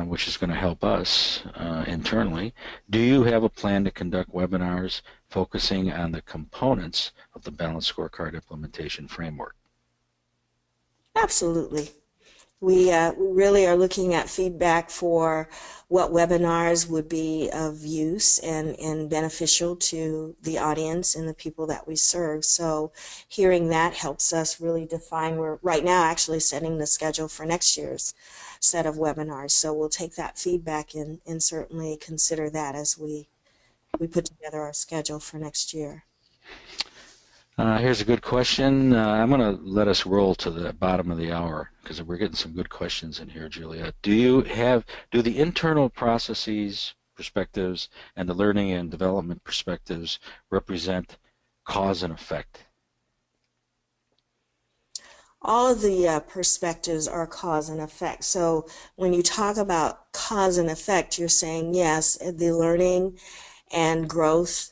which is going to help us internally. Do you have a plan to conduct webinars focusing on the components of the balanced scorecard implementation framework? Absolutely. We really are looking at feedback for what webinars would be of use and beneficial to the audience and the people that we serve. So hearing that helps us really define. We're right now actually setting the schedule for next year's set of webinars. So we'll take that feedback and certainly consider that as we put together our schedule for next year. Here's a good question. I'm going to let us roll to the bottom of the hour because we're getting some good questions in here, Juliet. Do the internal processes perspectives and the learning and development perspectives represent cause and effect? All of the perspectives are cause and effect. So when you talk about cause and effect, you're saying, yes, the learning and growth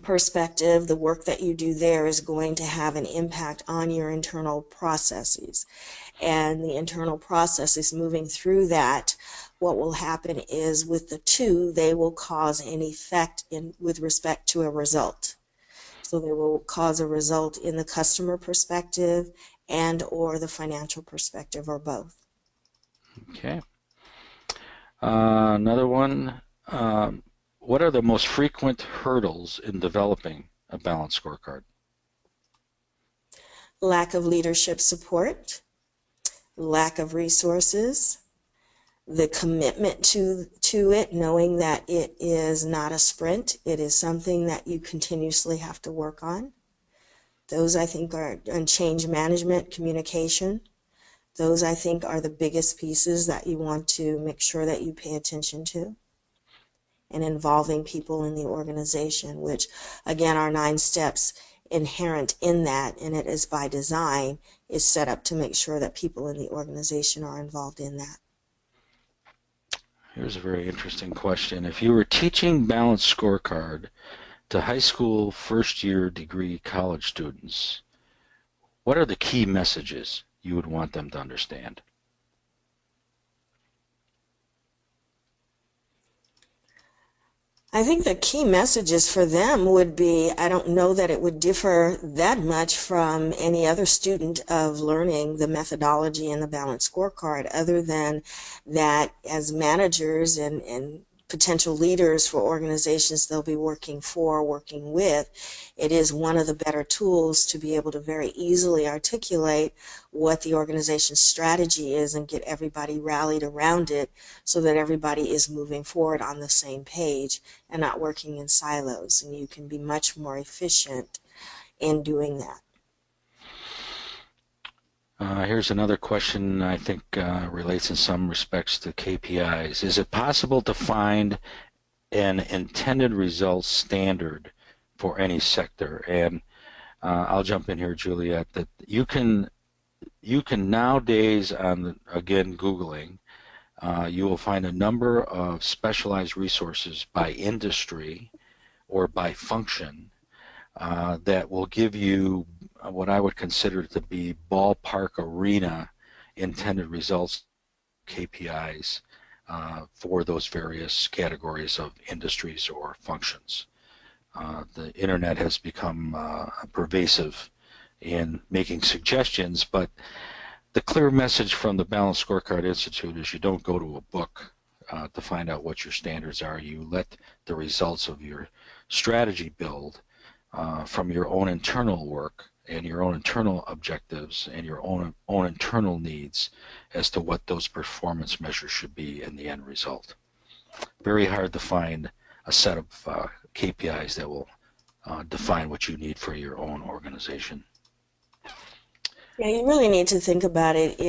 perspective, the work that you do there is going to have an impact on your internal processes. And the internal processes moving through that, what will happen is with the two, they will cause an effect with respect to a result. So they will cause a result in the customer perspective and or the financial perspective, or both. Okay. Another one. What are the most frequent hurdles in developing a balanced scorecard? Lack of leadership support, lack of resources, the commitment to it, knowing that it is not a sprint, it is something that you continuously have to work on. Those I think are, and change management, communication. Those I think are the biggest pieces that you want to make sure that you pay attention to. And involving people in the organization, which again are 9 steps inherent in that, and it is by design, is set up to make sure that people in the organization are involved in that. Here's a very interesting question. If you were teaching balanced scorecard to high school first-year degree college students, what are the key messages you would want them to understand? I think the key messages for them would be, I don't know that it would differ that much from any other student of learning the methodology and the balanced scorecard, other than that as managers and potential leaders for organizations they'll be working for, working with, it is one of the better tools to be able to very easily articulate what the organization's strategy is and get everybody rallied around it so that everybody is moving forward on the same page and not working in silos, and you can be much more efficient in doing that. Here's another question I think relates in some respects to KPIs. Is it possible to find an intended results standard for any sector? And I'll jump in here, Juliet, that you can nowadays, again, Googling, you will find a number of specialized resources by industry or by function that will give you what I would consider to be ballpark arena intended results, KPIs, for those various categories of industries or functions. The internet has become pervasive in making suggestions, but the clear message from the Balanced Scorecard Institute is you don't go to a book to find out what your standards are. You let the results of your strategy build from your own internal work and your own internal objectives and your own internal needs as to what those performance measures should be in the end result. Very hard to find a set of KPIs that will define what you need for your own organization. Yeah, you really need to think about it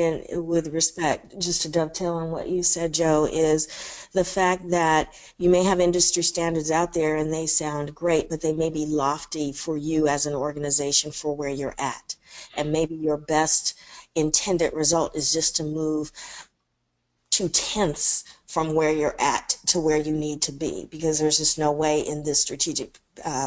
with respect, just to dovetail on what you said, Joe, is the fact that you may have industry standards out there and they sound great, but they may be lofty for you as an organization for where you're at. And maybe your best intended result is just to move 2/10 from where you're at to where you need to be, because there's just no way in this strategic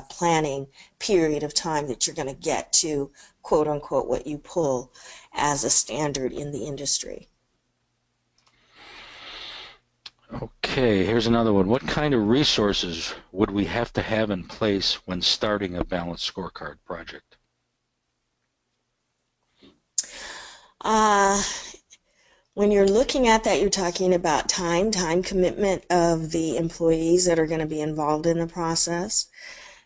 planning period of time that you're going to get to quote unquote what you pull as a standard in the industry. Okay, here's another one. What kind of resources would we have to have in place when starting a balanced scorecard project? When you're looking at that, you're talking about time commitment of the employees that are going to be involved in the process.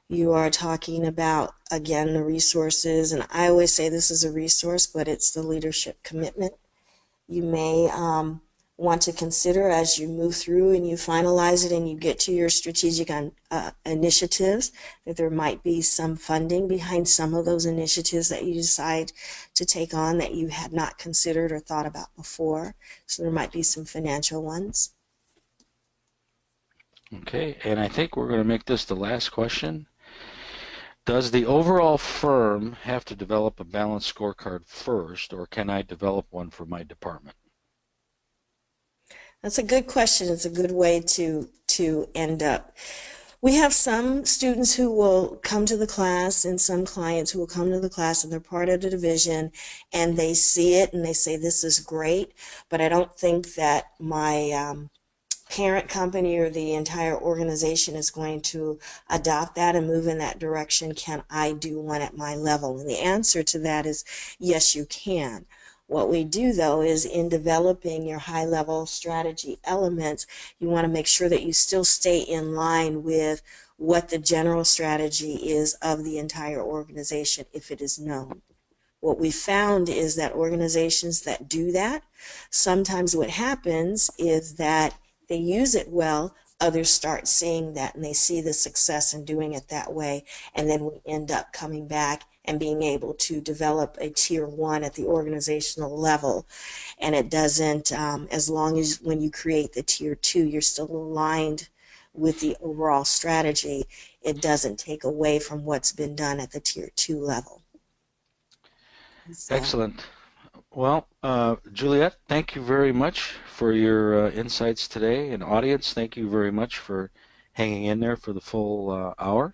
You are talking about, again, the resources, and I always say this is a resource, but it's the leadership commitment. You may want to consider as you move through and you finalize it and you get to your strategic initiatives that there might be some funding behind some of those initiatives that you decide to take on that you had not considered or thought about before. So there might be some financial ones. Okay, and I think we're going to make this the last question. Does the overall firm have to develop a balanced scorecard first, or can I develop one for my department? That's a good question. It's a good way to end up. We have some students who will come to the class and some clients who will come to the class and they're part of the division and they see it and they say, this is great, but I don't think that my parent company or the entire organization is going to adopt that and move in that direction. Can I do one at my level? And the answer to that is yes, you can. What we do, though, is in developing your high-level strategy elements, you want to make sure that you still stay in line with what the general strategy is of the entire organization if it is known. What we found is that organizations that do that, sometimes what happens is that they use it well, others start seeing that and they see the success in doing it that way, and then we end up coming back and being able to develop a tier one at the organizational level. And it doesn't, as long as when you create the tier two, you're still aligned with the overall strategy, it doesn't take away from what's been done at the tier two level. So. Excellent. Well, Juliet, thank you very much for your insights today. And audience, thank you very much for hanging in there for the full hour.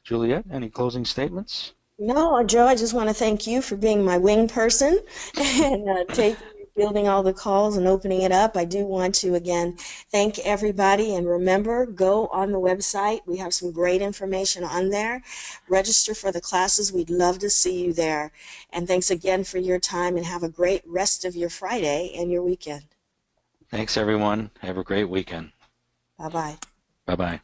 Juliet, any closing statements? No, Joe, I just want to thank you for being my wing person and fielding all the calls and opening it up. I do want to again thank everybody and remember, go on the website. We have some great information on there. Register for the classes. We'd love to see you there. And thanks again for your time and have a great rest of your Friday and your weekend. Thanks, everyone. Have a great weekend. Bye-bye. Bye-bye.